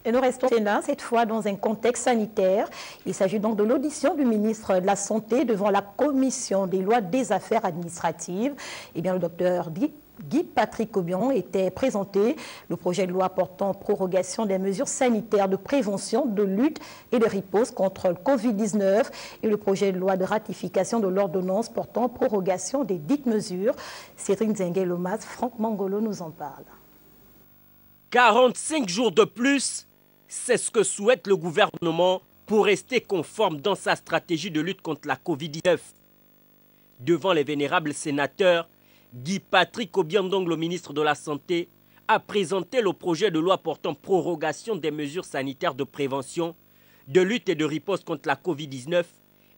Et nous restons là, cette fois dans un contexte sanitaire. Il s'agit donc de l'audition du ministre de la Santé devant la Commission des lois des affaires administratives. Eh bien, le docteur Guy-Patrick Aubion était présenté le projet de loi portant prorogation des mesures sanitaires de prévention, de lutte et de riposte contre le Covid-19 et le projet de loi de ratification de l'ordonnance portant prorogation des dites mesures. Cédric Nzengue-Lomas, Franck Mangolo nous en parle. 45 jours de plus, c'est ce que souhaite le gouvernement pour rester conforme dans sa stratégie de lutte contre la Covid-19. Devant les vénérables sénateurs, Guy-Patrick Aubion, le ministre de la Santé, a présenté le projet de loi portant prorogation des mesures sanitaires de prévention, de lutte et de riposte contre la Covid-19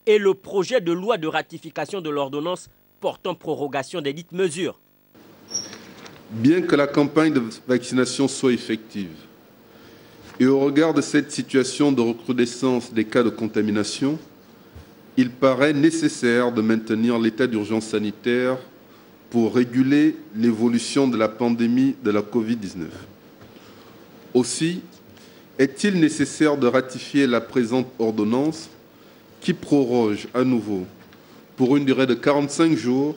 et le projet de loi de ratification de l'ordonnance portant prorogation des dites mesures. Bien que la campagne de vaccination soit effective et au regard de cette situation de recrudescence des cas de contamination, il paraît nécessaire de maintenir l'état d'urgence sanitaire pour réguler l'évolution de la pandémie de la Covid-19. Aussi, est-il nécessaire de ratifier la présente ordonnance qui proroge à nouveau, pour une durée de 45 jours,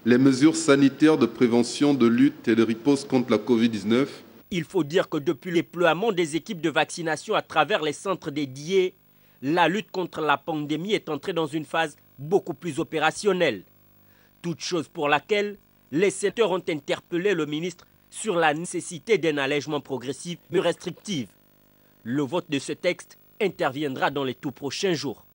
les mesures sanitaires de prévention, de lutte et de riposte contre la Covid-19. Il faut dire que depuis le déploiement des équipes de vaccination à travers les centres dédiés, la lutte contre la pandémie est entrée dans une phase beaucoup plus opérationnelle. Toute chose pour laquelle les sénateurs ont interpellé le ministre sur la nécessité d'un allègement progressif mais restrictif. Le vote de ce texte interviendra dans les tout prochains jours.